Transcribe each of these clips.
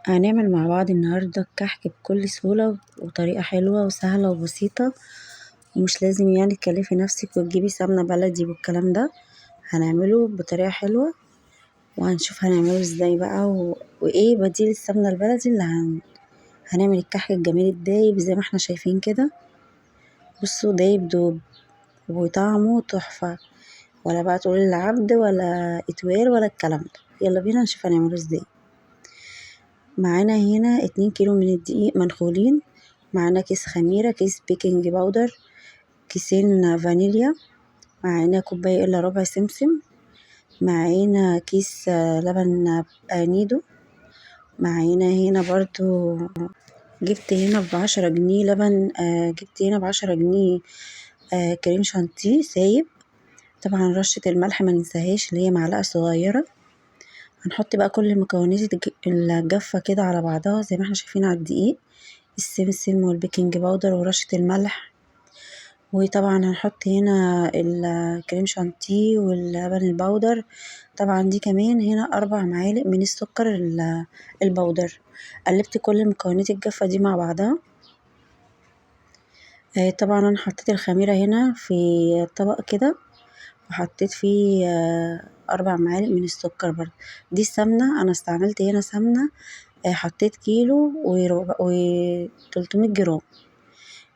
هنعمل مع بعض النهاردة الكحك بكل سهولة وطريقة حلوة وسهلة وبسيطة، ومش لازم يعني تكلفي نفسك وتجيبي سمنة بلدي والكلام ده. هنعمله بطريقة حلوة وهنشوف هنعمله ازاي بقى وايه بديل السمنة البلدي اللي هنعمل الكحك الجميل الدايب زي ما احنا شايفين كده. بصوا دايب دوب وطعمه تحفة، ولا بقى تقولي العبد ولا اتوال ولا الكلام ده. يلا بينا نشوف هنعمله ازاي. معانا هنا 2 كيلو من الدقيق منخولين، معانا كيس خميرة، كيس بيكنج باودر، كيسين فانيليا، معانا كوباية الا ربع سمسم، معانا كيس لبن نيدو، معانا هنا برضو جبت هنا ب10 جنيه لبن، جبت هنا ب10 جنيه كريم شانتيه سايب. طبعا رشة الملح ما ننساهاش اللي هي معلقة صغيرة. هنحط بقى كل مكونات الجافة كده على بعضها زي ما احنا شايفين على الدقيق، السمسم والبيكنج باودر ورشة الملح. وطبعا هنحط هنا الكريم شانتيه واللبن البودر. طبعا دي كمان هنا 4 معالق من السكر البودر. قلبت كل مكونات الجافة دي مع بعضها. طبعا انا حطيت الخميرة هنا في طبق كده، وحطيت فيه 4 معالق من السكر برضه. دي السمنة انا استعملت هنا سمنة، حطيت كيلو وربع 300 جرام،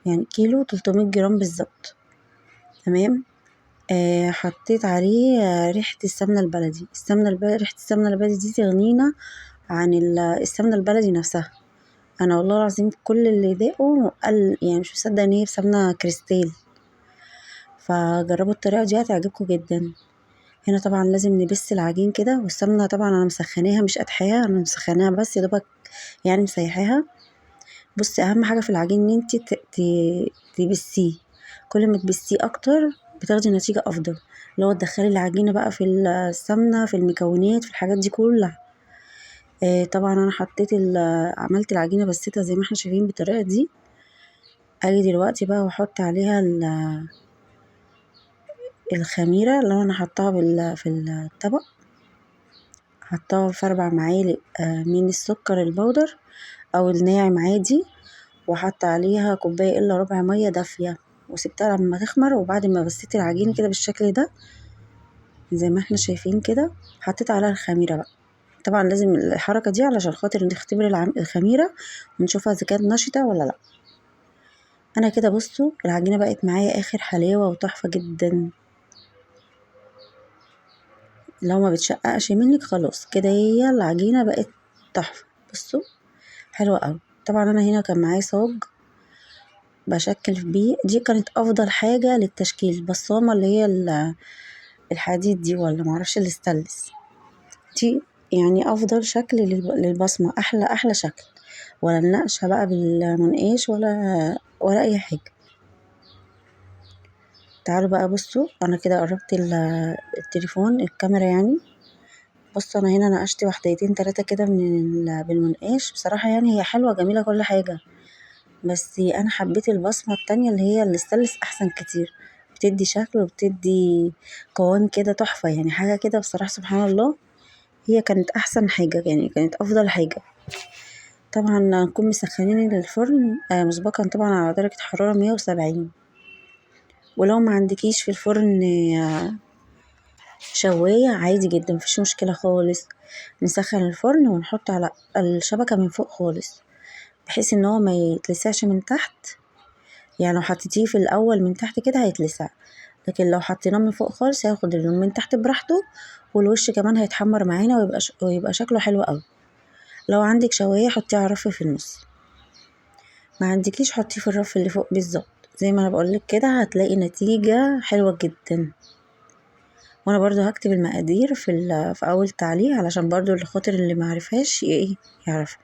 يعني كيلو 300 جرام بالظبط. تمام. حطيت عليه ريحة السمنة البلدي. ريحة السمنة البلدي دي تغنينا عن السمنة البلدي نفسها. انا والله العظيم كل اللي ضاقه قال يعني مش مصدق ان هي بسمنة كريستال. فجربوا الطريقة دي هتعجبكم جدا. هنا طبعا لازم نبس العجين كده، والسمنة طبعا انا مسخناها مش قدحاها، انا مسخناها بس يا دوبك يعني مسيحاها. بصي اهم حاجة في العجين ان انت تبسيه. كل ما تبسيه اكتر بتاخدي نتيجة افضل. اللي هو تدخلي العجينة بقى في السمنة في المكونات في الحاجات دي كلها. طبعا انا حطيت عملت العجينة بسيتها زي ما احنا شايفين بالطريقة دي. اجي دلوقتي بقى واحط عليها الخميرة اللي انا حطاها في الطبق. حطاها في 4 معالق من السكر البودر او الناعم عادي، وحط عليها كوباية الا ربع مية دافية، وسبتها لما تخمر. وبعد ما بسيت العجينة كده بالشكل ده زي ما احنا شايفين كده، حطيت عليها الخميرة بقى. طبعا لازم الحركة دي علشان خاطر نختبر الخميرة ونشوفها اذا كانت نشطة ولا لا. انا كده بصوا العجينة بقت معايا اخر حلاوة وتحفة جدا. لو ما بتشققش منك خلاص كده هي العجينة بقت تحفة. بصوا حلوة اوي. طبعا انا هنا كان معايا صاج بشكل بيه، دي كانت افضل حاجة للتشكيل. البصامة اللي هي الحديد دي ولا معرفش الاستانلس دي، يعني افضل شكل للبصمة، احلى شكل. ولا النقشة بقى بالمنقاش ولا اي حاجة. تعالوا بقى بصوا انا كده قربت التليفون الكاميرا يعني. بصوا انا هنا نقشت واحدتين 3 كده بالمنقاش. بصراحة يعني هي حلوة جميلة كل حاجة، بس انا حبيت البصمة التانية اللي هي الاستانلس احسن كتير. بتدي شكل وبتدي قوام كده تحفة، يعني حاجة كده بصراحة سبحان الله. هي كانت احسن حاجة، يعني كانت افضل حاجة. طبعا نكون مسخنين الفرن مسبقا طبعا على درجة حرارة 170. ولو ما عندكيش في الفرن شواية عادي جدا مفيش مشكلة خالص. نسخن الفرن ونحط على الشبكة من فوق خالص، بحيث ان هو ما يتلسعش من تحت. يعني لو حطيتيه في الاول من تحت كده هيتلسع، لكن لو حطيناه من فوق خالص هياخد اللون من تحت براحته، والوش كمان هيتحمر معانا ويبقى شكله حلو قوي. لو عندك شواية حطيه على الرف في النص، ما عندكيش حطيه في الرف اللي فوق بالظبط. زي ما انا بقولك كده هتلاقي نتيجة حلوة جدا. وانا برضو هكتب المقادير في اول تعليق علشان برضو الخاطر اللي معرفهاش ايه يعرف.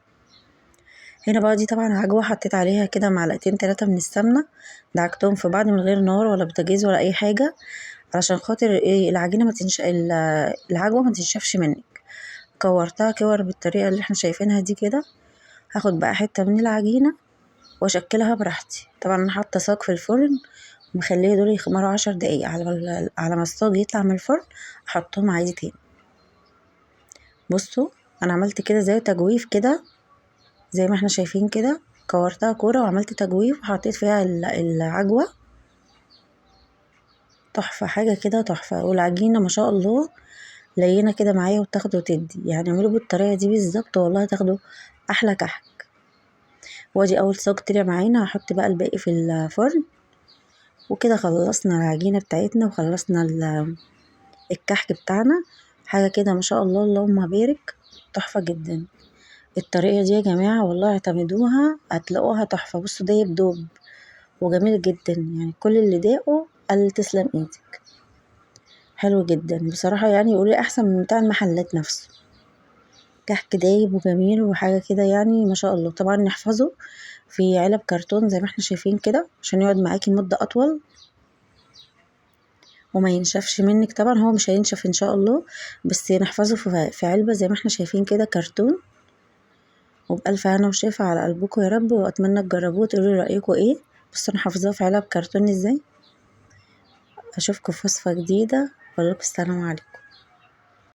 هنا بقى دي طبعا عجوة حطيت عليها كده معلقتين 3 من السمنة، دعكتهم في بعض من غير نار ولا بوتاجاز ولا اي حاجة، علشان خاطر ايه العجينة العجوة ما تنشفش منك. كورتها كور بالطريقة اللي احنا شايفينها دي كده. هاخد بقى حتة من العجينة واشكلها براحتي. طبعا انا حاطة صاج في الفرن ومخليه دول يخمروا 10 دقايق على ما الصاج يطلع من الفرن احطهم عادي تاني. بصوا انا عملت كده زي تجويف كده زي ما احنا شايفين كده. كورتها كورة وعملت تجويف وحطيت فيها العجوة. تحفة، حاجة كده تحفة. والعجينة ما شاء الله لينة كده معايا وتاخد وتدي، يعني اعملوا بالطريقة دي بالظبط والله تاخدوا احلى كحك. وادي اول صاج طلع معانا، هحط بقى الباقي في الفرن. وكده خلصنا العجينة بتاعتنا وخلصنا الكحك بتاعنا. حاجة كده ما شاء الله اللهم بارك، تحفة جدا. الطريقة دي يا جماعة والله اعتمدوها هتلاقوها تحفة. بصوا دايب دوب وجميل جدا، يعني كل اللي داقه قال تسلم ايدك. حلو جدا بصراحة، يعني يقولي احسن من بتاع المحلات نفسه. كحك دايب وجميل وحاجة كده يعني ما شاء الله. طبعا نحفظه في علب كرتون زي ما احنا شايفين كده عشان يقعد معاكي مدة اطول وما ينشفش منك. طبعا هو مش هينشف ان شاء الله، بس نحفظه في علبة زي ما احنا شايفين كده كرتون. وبألف هنا وشفا على قلبكم يا رب، واتمنى تجربوه وتقولوا رأيكم ايه. بس انا حافظاه في علب كرتون ازاي. اشوفكم في وصفة جديدة، واقول لكم السلام عليكم.